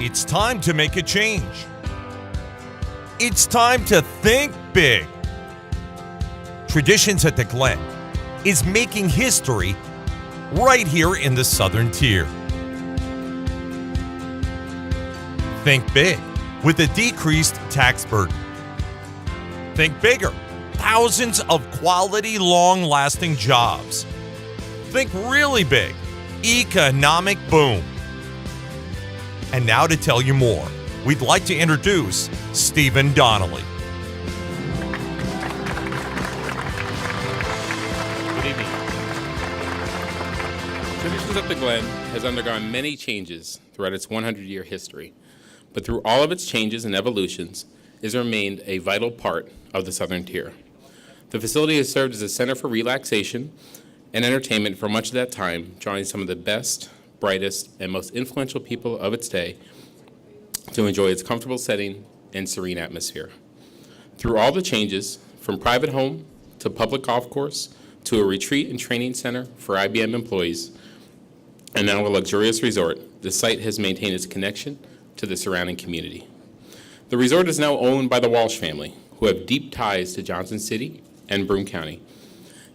It's time to make a change. It's time to think big. Traditions at the Glen is making history right here in the Southern Tier. Think big with a decreased tax burden. Think bigger. Thousands of quality, long-lasting jobs. Think really big. Economic boom. And now to tell you more, we'd like to introduce Stephen Donnelly. Good evening. Traditions at the Glen has undergone many changes throughout its 100-year history, but through all of its changes and evolutions, it has remained a vital part of the Southern Tier. The facility has served as a center for relaxation and entertainment for much of that time, drawing some of the best, brightest, and most influential people of its day to enjoy its comfortable setting and serene atmosphere. Through all the changes, from private home to public golf course to a retreat and training center for IBM employees, and now a luxurious resort, the site has maintained its connection to the surrounding community. The resort is now owned by the Walsh family, who have deep ties to Johnson City and Broome County.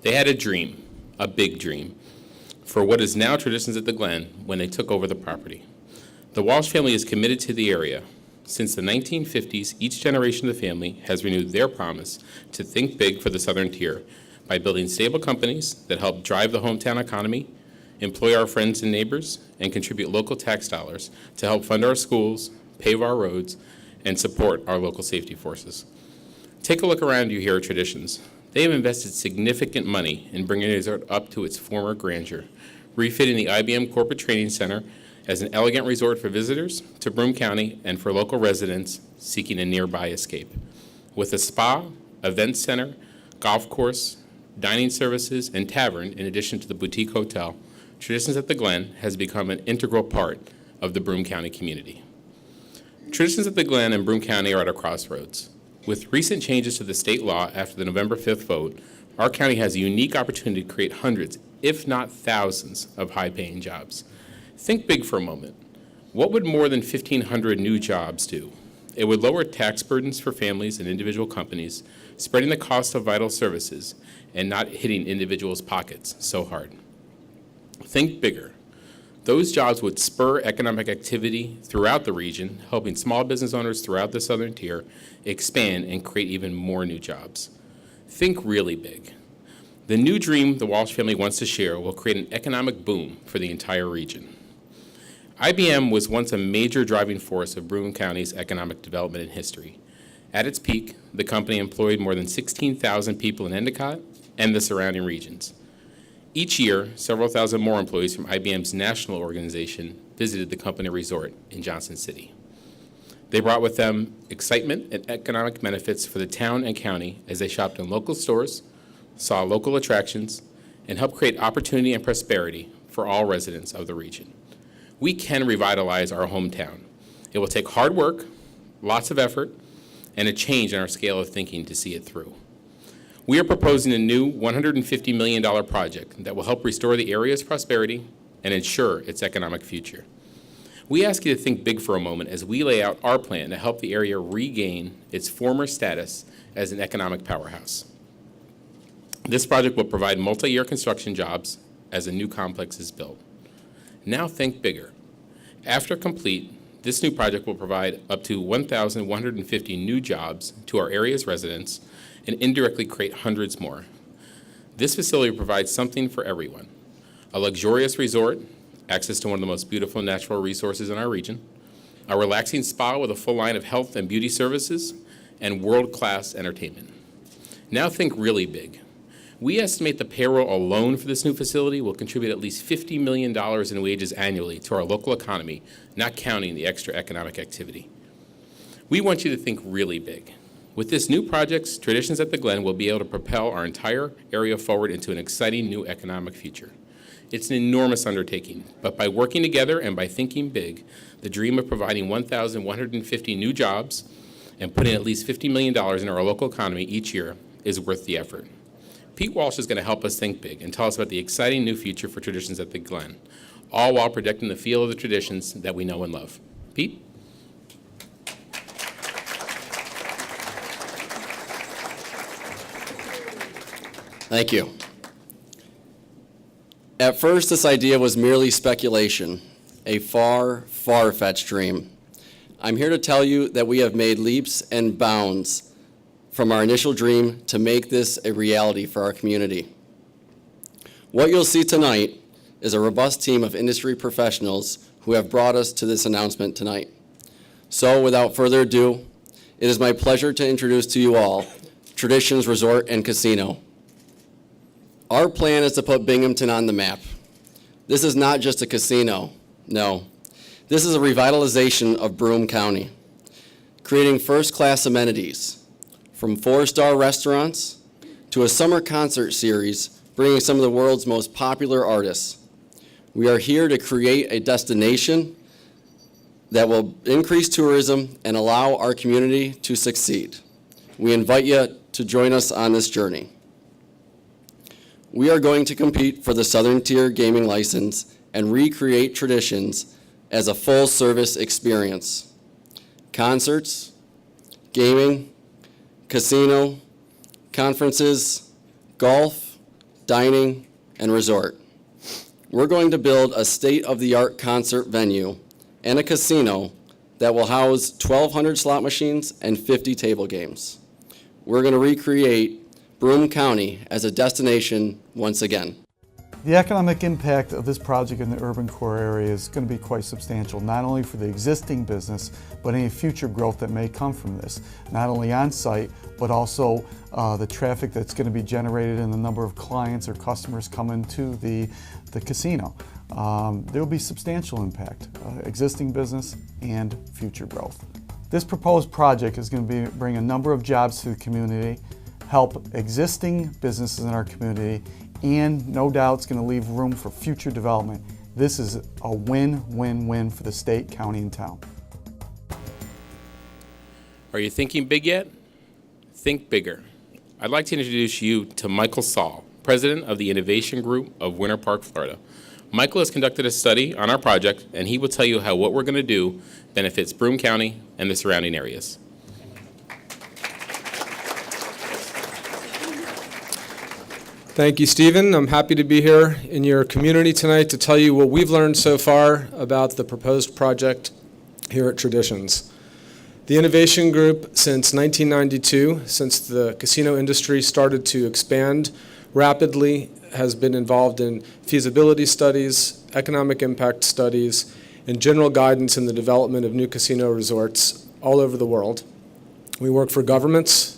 They had a dream, a big dream, for what is now Traditions at the Glen when they took over the property. The Walsh family is committed to the area. Since the 1950s, each generation of the family has renewed their promise to think big for the Southern Tier by building stable companies that help drive the hometown economy, employ our friends and neighbors, and contribute local tax dollars to help fund our schools, pave our roads, and support our local safety forces. Take a look around you here at Traditions. They have invested significant money in bringing the resort up to its former grandeur, refitting the IBM Corporate Training Center as an elegant resort for visitors to Broome County and for local residents seeking a nearby escape. With a spa, event center, golf course, dining services, and tavern, in addition to the boutique hotel, Traditions at the Glen has become an integral part of the Broome County community. Traditions at the Glen and Broome County are at a crossroads. With recent changes to the state law after the November 5th vote, our county has a unique opportunity to create hundreds, if not thousands, of high-paying jobs. Think big for a moment. What would more than 1,500 new jobs do? It would lower tax burdens for families and individual companies, spreading the cost of vital services and not hitting individuals' pockets so hard. Think bigger. Those jobs would spur economic activity throughout the region, helping small business owners throughout the Southern Tier expand and create even more new jobs. Think really big. The new dream the Walsh family wants to share will create an economic boom for the entire region. IBM was once a major driving force of Broome County's economic development and history. At its peak, the company employed more than 16,000 people in Endicott and the surrounding regions. Each year, several thousand more employees from IBM's national organization visited the company resort in Johnson City. They brought with them excitement and economic benefits for the town and county as they shopped in local stores, saw local attractions, and helped create opportunity and prosperity for all residents of the region. We can revitalize our hometown. It will take hard work, lots of effort, and a change in our scale of thinking to see it through. We are proposing a new $150 million project that will help restore the area's prosperity and ensure its economic future. We ask you to think big for a moment as we lay out our plan to help the area regain its former status as an economic powerhouse. This project will provide multi-year construction jobs as a new complex is built. Now think bigger. After complete, this new project will provide up to 1,150 new jobs to our area's residents and indirectly create hundreds more. This facility provides something for everyone: a luxurious resort, access to one of the most beautiful natural resources in our region, a relaxing spa with a full line of health and beauty services, and world-class entertainment. Now think really big. We estimate the payroll alone for this new facility will contribute at least $50 million in wages annually to our local economy, not counting the extra economic activity. We want you to think really big. With this new project, Traditions at the Glen will be able to propel our entire area forward into an exciting new economic future. It's an enormous undertaking, but by working together and by thinking big, the dream of providing 1,150 new jobs and putting at least $50 million in our local economy each year is worth the effort. Pete Walsh is going to help us think big and tell us about the exciting new future for Traditions at the Glen, all while protecting the feel of the traditions that we know and love. Pete? Thank you. At first, this idea was merely speculation, a far, far-fetched dream. I'm here to tell you that we have made leaps and bounds from our initial dream to make this a reality for our community. What you'll see tonight is a robust team of industry professionals who have brought us to this announcement tonight. So, without further ado, it is my pleasure to introduce to you all Traditions Resort and Casino. Our plan is to put Binghamton on the map. This is not just a casino, no. This is a revitalization of Broome County, creating first-class amenities, from four-star restaurants to a summer concert series bringing some of the world's most popular artists. We are here to create a destination that will increase tourism and allow our community to succeed. We invite you to join us on this journey. We are going to compete for the Southern Tier gaming license and recreate Traditions as a full-service experience. Concerts, gaming, casino, conferences, golf, dining, and resort. We're going to build a state-of-the-art concert venue and a casino that will house 1,200 slot machines and 50 table games. We're going to recreate Broome County as a destination once again. The economic impact of this project in the urban core area is going to be quite substantial, not only for the existing business, but any future growth that may come from this, not only on site, but also the traffic that's going to be generated and the number of clients or customers coming to the casino. There will be substantial impact, existing business and future growth. This proposed project is going to bring a number of jobs to the community, help existing businesses in our community, and no doubt it's going to leave room for future development. This is a win-win-win for the state, county, and town. Are you thinking big yet? Think bigger. I'd like to introduce you to Michael Saul, president of the Innovation Group of Winter Park, Florida. Michael has conducted a study on our project, and he will tell you how what we're going to do benefits Broome County and the surrounding areas. Thank you, Stephen. I'm happy to be here in your community tonight to tell you what we've learned so far about the proposed project here at Traditions. The Innovation Group, since 1992, since the casino industry started to expand rapidly, has been involved in feasibility studies, economic impact studies, and general guidance in the development of new casino resorts all over the world. We work for governments,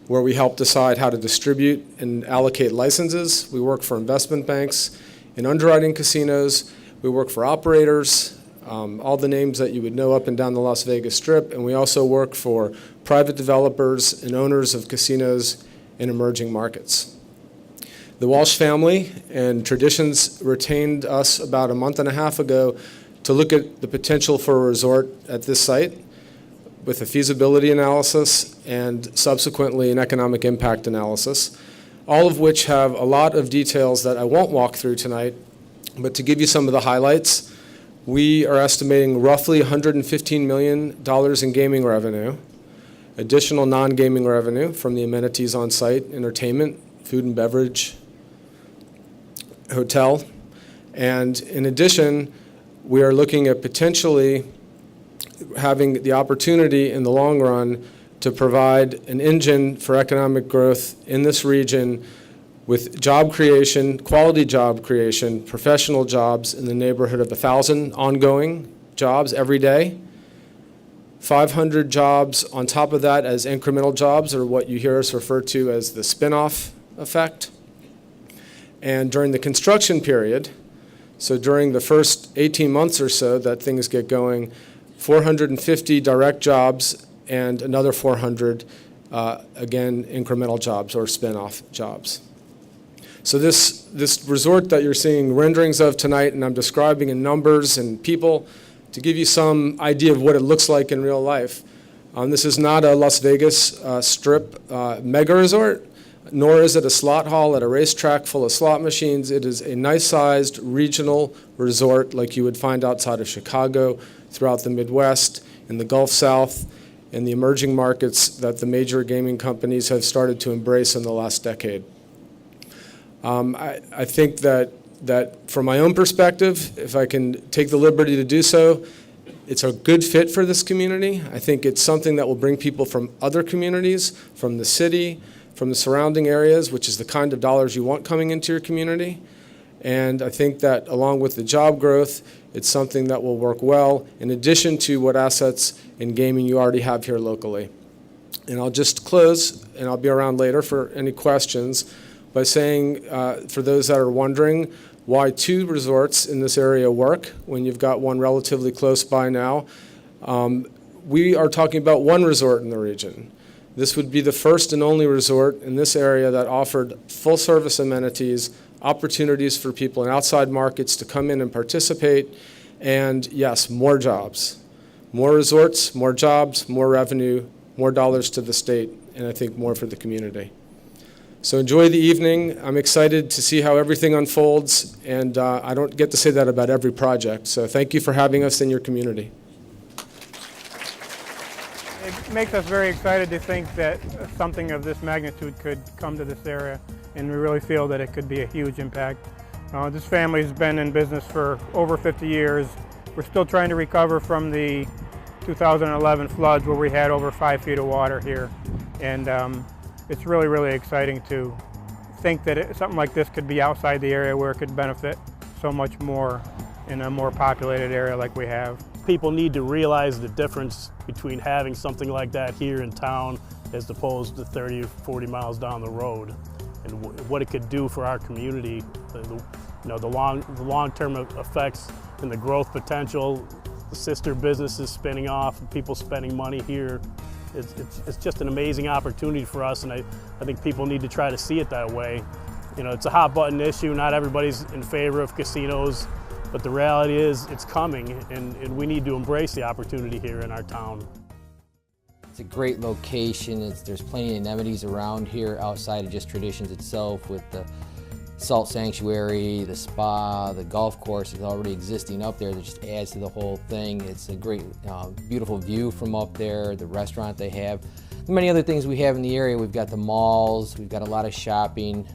where we help decide how to distribute and allocate licenses. We work for investment banks in underwriting casinos. We work for operators, all the names that you would know up and down the Las Vegas Strip, and we also work for private developers and owners of casinos in emerging markets. The Walsh family and Traditions retained us about a month and a half ago to look at the potential for a resort at this site, with a feasibility analysis and subsequently an economic impact analysis, all of which have a lot of details that I won't walk through tonight, but to give you some of the highlights, we are estimating roughly $115 million in gaming revenue, additional non-gaming revenue from the amenities on site, entertainment, food and beverage, hotel, and in addition, we are looking at potentially having the opportunity in the long run to provide an engine for economic growth in this region with job creation, quality job creation, professional jobs in the neighborhood of 1,000 ongoing jobs every day, 500 jobs on top of that as incremental jobs, or what you hear us refer to as the spin-off effect. And during the construction period, so during the first 18 months or so that things get going, 450 direct jobs and another 400, again, incremental jobs or spin-off jobs. So this resort that you're seeing renderings of tonight, and I'm describing in numbers and people to give you some idea of what it looks like in real life. This is not a Las Vegas Strip mega resort, nor is it a slot hall at a racetrack full of slot machines. It is a nice-sized regional resort like you would find outside of Chicago, throughout the Midwest, in the Gulf South, and the emerging markets that the major gaming companies have started to embrace in the last decade. I think that from my own perspective, if I can take the liberty to do so, it's a good fit for this community. I think it's something that will bring people from other communities, from the city, from the surrounding areas, which is the kind of dollars you want coming into your community. And I think that along with the job growth, it's something that will work well in addition to what assets in gaming you already have here locally. And I'll just close, and I'll be around later for any questions, by saying, for those that are wondering why 2 resorts in this area work when you've got one relatively close by now, we are talking about 1 resort in the region. This would be the first and only resort in this area that offered full-service amenities, opportunities for people in outside markets to come in and participate, and yes, more jobs. More resorts, more jobs, more revenue, more dollars to the state, and I think more for the community. So enjoy the evening. I'm excited to see how everything unfolds, and I don't get to say that about every project. So thank you for having us in your community. It makes us very excited to think that something of this magnitude could come to this area, and we really feel that it could be a huge impact. This family has been in business for over 50 years. We're still trying to recover from the 2011 floods where we had over 5 feet of water here, and it's really, really exciting to think that something like this could be outside the area where it could benefit so much more in a more populated area like we have. People need to realize the difference between having something like that here in town as opposed to 30 or 40 miles down the road, and what it could do for our community. The long-term effects and the growth potential, the sister businesses spinning off, people spending money here. It's just an amazing opportunity for us, and I think people need to try to see it that way. It's a hot button issue. Not everybody's in favor of casinos, but the reality is it's coming, and we need to embrace the opportunity here in our town. It's a great location. There's plenty of amenities around here outside of just Traditions itself, with the salt sanctuary, the spa, the golf course is already existing up there that just adds to the whole thing. It's a great, beautiful view from up there, the restaurant they have. And many other things we have in the area. We've got the malls, we've got a lot of shopping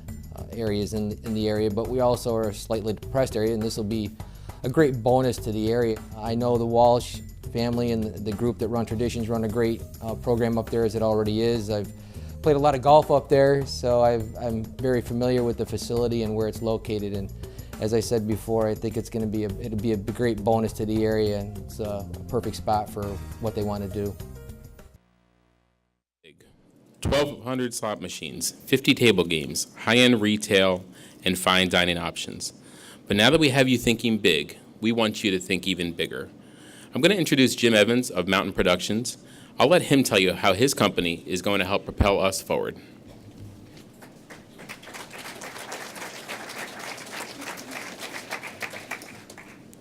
areas in the area, but we also are a slightly depressed area, and this will be a great bonus to the area. I know the Walsh family and the group that run Traditions run a great program up there as it already is. I've played a lot of golf up there, so I'm very familiar with the facility and where it's located. And as I said before, I think it'll be a great bonus to the area, and it's a perfect spot for what they want to do. 1,200 slot machines, 50 table games, high-end retail, and fine dining options. But now that we have you thinking big, we want you to think even bigger. I'm going to introduce Jim Evans of Mountain Productions. I'll let him tell you how his company is going to help propel us forward.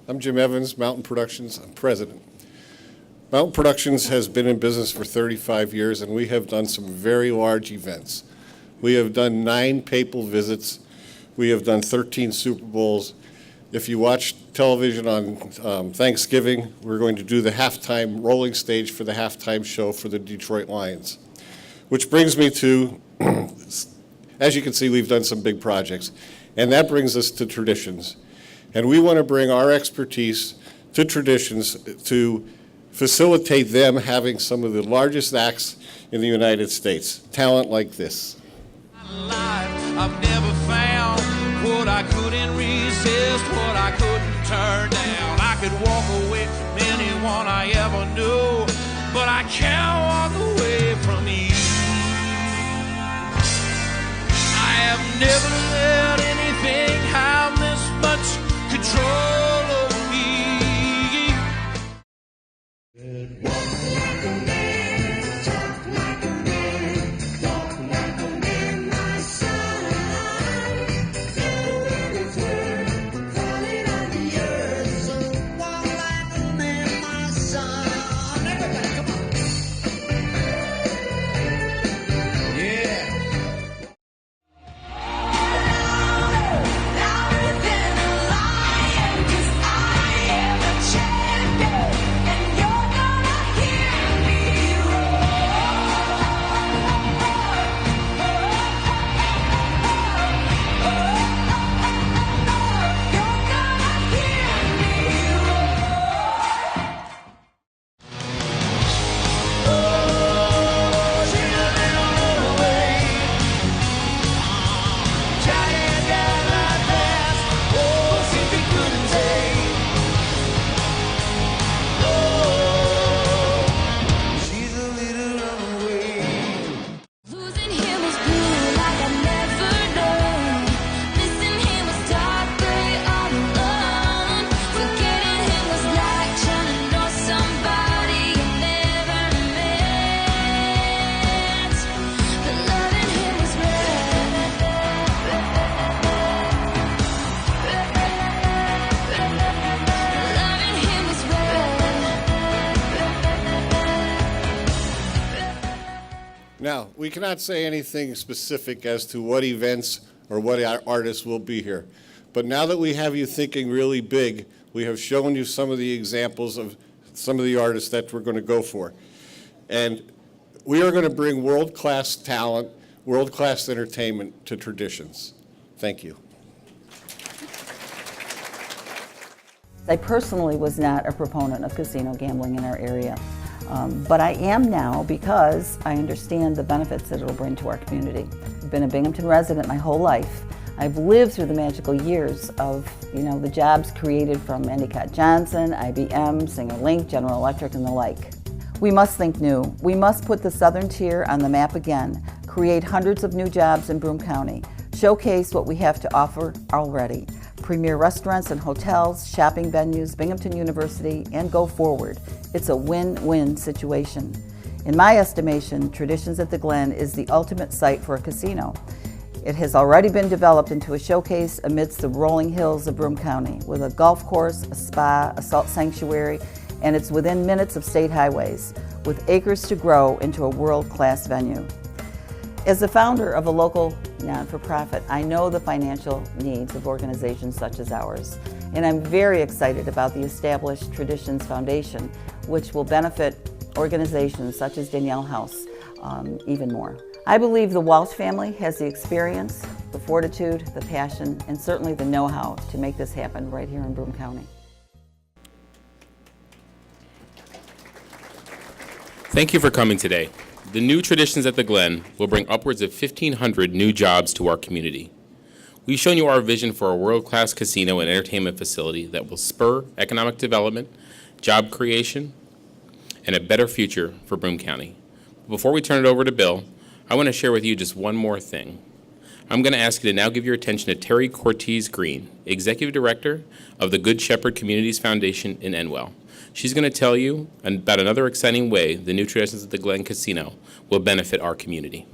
I'm Jim Evans, Mountain Productions. I'm president. Mountain Productions has been in business for 35 years, and we have done some very large events. We have done 9 papal visits. We have done 13 Super Bowls. If you watch television on Thanksgiving, we're going to do the halftime rolling stage for the halftime show for the Detroit Lions. Which brings me to, as you can see, we've done some big projects. And that brings us to Traditions. And we want to bring our expertise to Traditions to facilitate them having some of the largest acts in the United States. Talent like this. I've never found what I couldn't resist, what I couldn't turn down. I could walk away from anyone I ever knew, but I can't walk away from you. I have never let anything have this much control over me. we cannot say anything specific as to what events or what artists will be here. But now that we have you thinking really big, we have shown you some of the examples of some of the artists that we're going to go for. And we are going to bring world-class talent, world-class entertainment to Traditions. Thank you. I personally was not a proponent of casino gambling in our area, but I am now because I understand the benefits that it'll bring to our community. I've been a Binghamton resident my whole life. I've lived through the magical years of, the jobs created from Endicott Johnson, IBM, Singer Link, General Electric, and the like. We must think new. We must put the southern tier on the map again, create hundreds of new jobs in Broome County, showcase what we have to offer already. Premier restaurants and hotels, shopping venues, Binghamton University, and go forward. It's a win-win situation. In my estimation, Traditions at the Glen is the ultimate site for a casino. It has already been developed into a showcase amidst the rolling hills of Broome County with a golf course, a spa, a salt sanctuary, and it's within minutes of state highways with acres to grow into a world-class venue. As the founder of a local non-for-profit, I know the financial needs of organizations such as ours, and I'm very excited about the established Traditions Foundation, which will benefit organizations such as Danielle House even more. I believe the Walsh family has the experience, the fortitude, the passion, and certainly the know-how to make this happen right here in Broome County. Thank you for coming today. The new Traditions at the Glen will bring upwards of 1,500 new jobs to our community. We've shown you our vision for a world-class casino and entertainment facility that will spur economic development, job creation, and a better future for Broome County. Before we turn it over to Bill, I want to share with you just one more thing. I'm going to ask you to now give your attention to Terry Cortez Green, Executive Director of the Good Shepherd Communities Foundation in Enwell. She's going to tell you about another exciting way the new Traditions at the Glen Casino will benefit our community.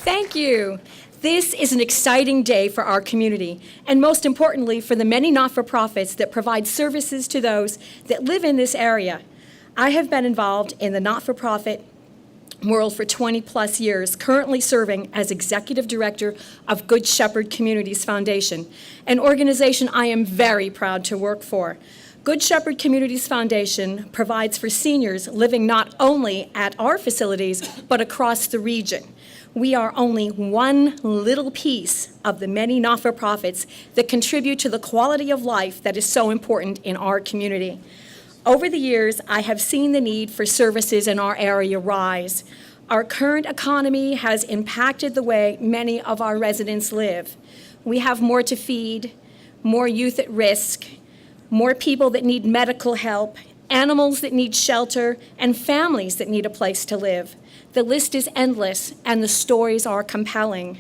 Thank you. This is an exciting day for our community, and most importantly, for the many not-for-profits that provide services to those that live in this area. I have been involved in the not-for-profit world for 20-plus years, currently serving as Executive Director of Good Shepherd Communities Foundation, an organization I am very proud to work for. Good Shepherd Communities Foundation provides for seniors living not only at our facilities, but across the region. We are only one little piece of the many not-for-profits that contribute to the quality of life that is so important in our community. Over the years, I have seen the need for services in our area rise. Our current economy has impacted the way many of our residents live. We have more to feed, more youth at risk, more people that need medical help, animals that need shelter, and families that need a place to live. The list is endless, and the stories are compelling.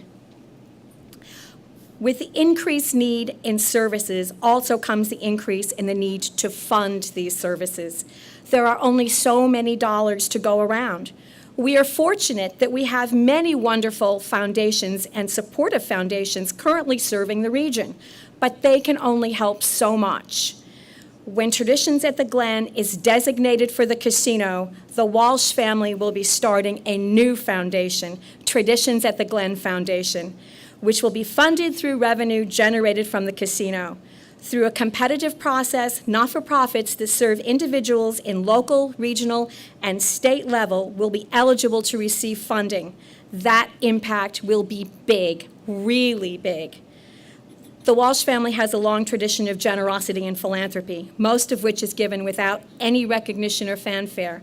With the increased need in services also comes the increase in the need to fund these services. There are only so many dollars to go around. We are fortunate that we have many wonderful foundations and supportive foundations currently serving the region, but they can only help so much. When Traditions at the Glen is designated for the casino, the Walsh family will be starting a new foundation, Traditions at the Glen Foundation, which will be funded through revenue generated from the casino. Through a competitive process, not-for-profits that serve individuals in local, regional, and state level will be eligible to receive funding. That impact will be big, really big. The Walsh family has a long tradition of generosity and philanthropy, most of which is given without any recognition or fanfare.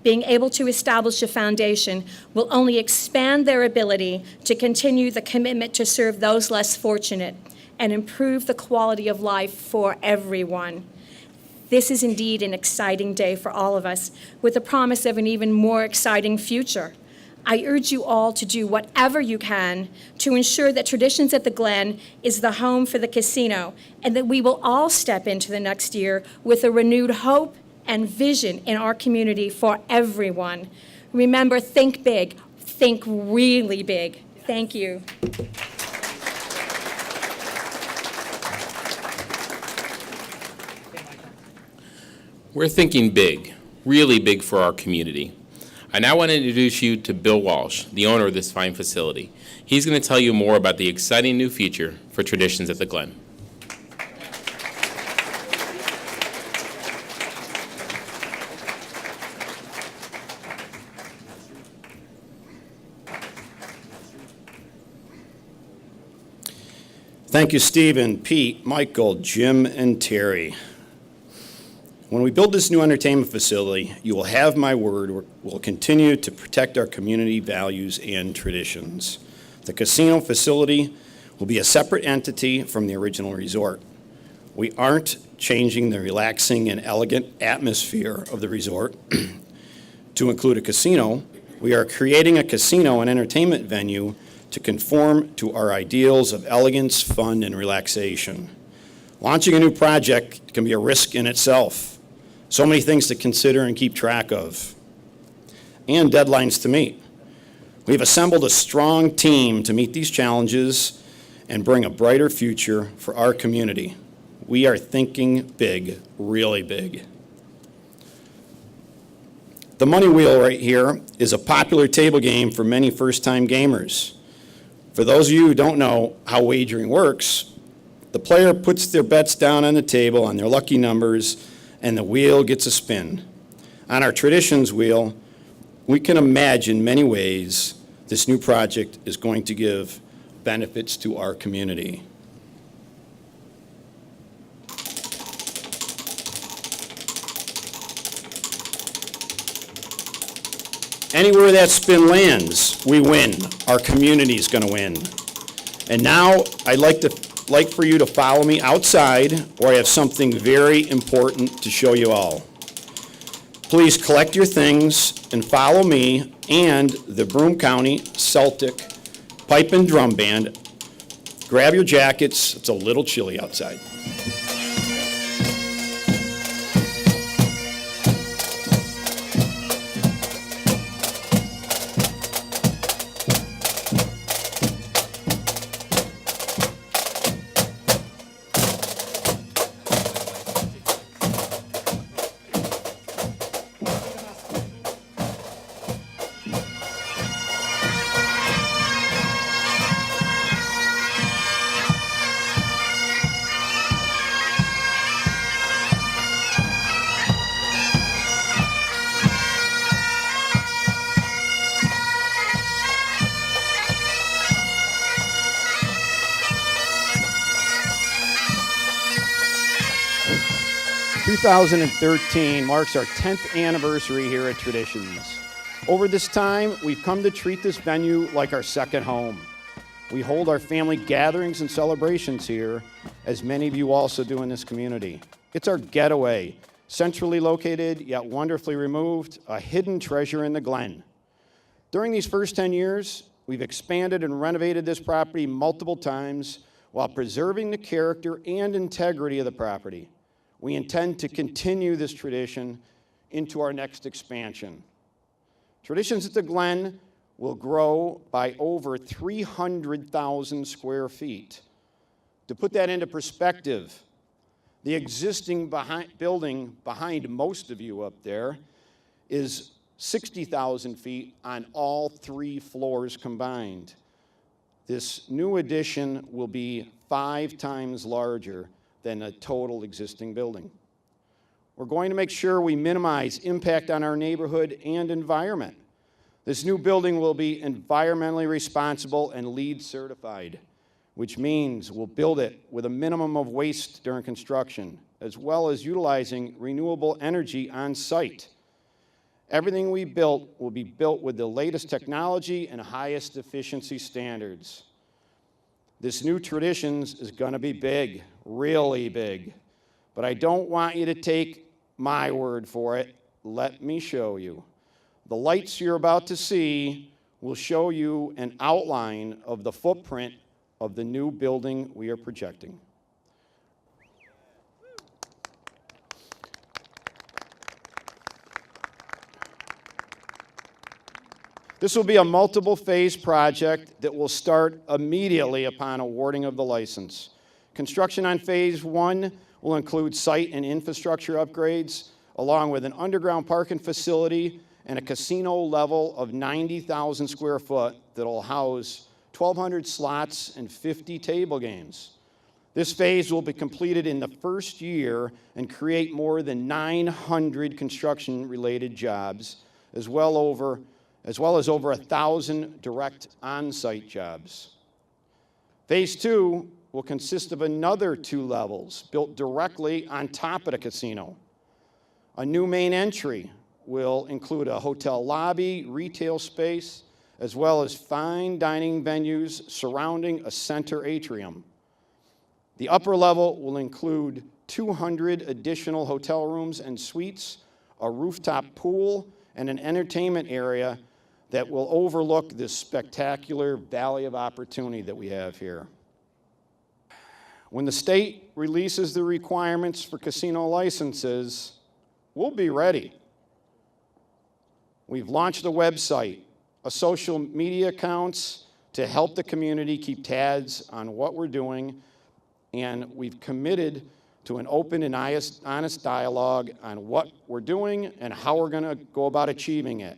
Being able to establish a foundation will only expand their ability to continue the commitment to serve those less fortunate and improve the quality of life for everyone. This is indeed an exciting day for all of us, with the promise of an even more exciting future. I urge you all to do whatever you can to ensure that Traditions at the Glen is the home for the casino, and that we will all step into the next year with a renewed hope and vision in our community for everyone. Remember, think big, think really big. Thank you. We're thinking big. really big for our community. I now want to introduce you to Bill Walsh, the owner of this fine facility. He's going to tell you more about the exciting new future for Traditions at the Glen. Thank you, Stephen, Pete, Michael, Jim, and Terry. When we build this new entertainment facility, you will have my word, we'll continue to protect our community values and traditions. The casino facility will be a separate entity from the original resort. We aren't changing the relaxing and elegant atmosphere of the resort to include a casino. We are creating a casino and entertainment venue to conform to our ideals of elegance, fun, and relaxation. Launching a new project can be a risk in itself. So many things to consider and keep track of, and deadlines to meet. We've assembled a strong team to meet these challenges and bring a brighter future for our community. We are thinking big, really big. The money wheel right here is a popular table game for many first-time gamers. For those of you who don't know how wagering works, the player puts their bets down on the table on their lucky numbers, and the wheel gets a spin. On our Traditions wheel, we can imagine many ways this new project is going to give benefits to our community. Anywhere that spin lands, we win. Our community's going to win. And now I'd like for you to follow me outside, where I have something very important to show you all. Please collect your things and follow me and the Broome County Celtic Pipe and Drum Band. Grab your jackets. It's a little chilly outside. 2013 marks our 10th anniversary here at Traditions. Over this time, we've come to treat this venue like our second home. We hold our family gatherings and celebrations here, as many of you also do in this community. It's our getaway, centrally located yet wonderfully removed, a hidden treasure in the Glen. During these first 10 years, we've expanded and renovated this property multiple times while preserving the character and integrity of the property. We intend to continue this tradition into our next expansion. Traditions at the Glen will grow by over 300,000 square feet. To put that into perspective, the existing building behind most of you up there is 60,000 feet on all 3 floors combined. This new addition will be 5 times larger than a total existing building. We're going to make sure we minimize impact on our neighborhood and environment. This new building will be environmentally responsible and LEED certified, which means we'll build it with a minimum of waste during construction, as well as utilizing renewable energy on site. Everything we built will be built with the latest technology and highest efficiency standards. This new Traditions is going to be big, really big. But I don't want you to take my word for it. Let me show you. The lights you're about to see will show you an outline of the footprint of the new building we are projecting. This will be a multiple phase project that will start immediately upon awarding of the license. Construction on phase 1 will include site and infrastructure upgrades, along with an underground parking facility and a casino level of 90,000 square foot that'll house 1,200 slots and 50 table games. This phase will be completed in the first year and create more than 900 construction-related jobs, as well as over 1,000 direct on-site jobs. Phase 2 will consist of another 2 levels built directly on top of the casino. A new main entry will include a hotel lobby, retail space, as well as fine dining venues surrounding a center atrium. The upper level will include 200 additional hotel rooms and suites, a rooftop pool, and an entertainment area that will overlook this spectacular valley of opportunity that we have here. When the state releases the requirements for casino licenses, we'll be ready. We've launched a website, a social media accounts to help the community keep tabs on what we're doing, and we've committed to an open and honest dialogue on what we're doing and how we're going to go about achieving it.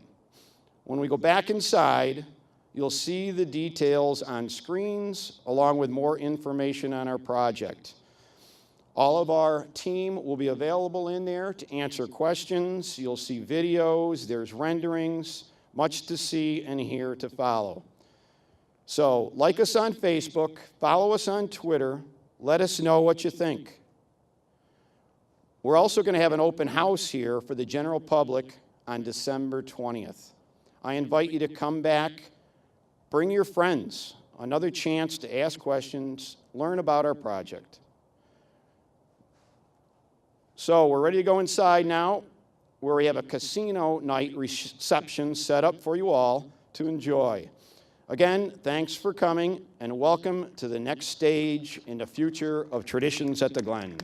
When we go back inside, you'll see the details on screens along with more information on our project. All of our team will be available in there to answer questions. You'll see videos, there's renderings, much to see and hear to follow. So like us on Facebook, follow us on Twitter, let us know what you think. We're also going to have an open house here for the general public on December 20th. I invite you to come back, bring your friends, another chance to ask questions, learn about our project. So we're ready to go inside now, where we have a casino night reception set up for you all to enjoy. Again, thanks for coming, and welcome to the next stage in the future of traditions at the Glen.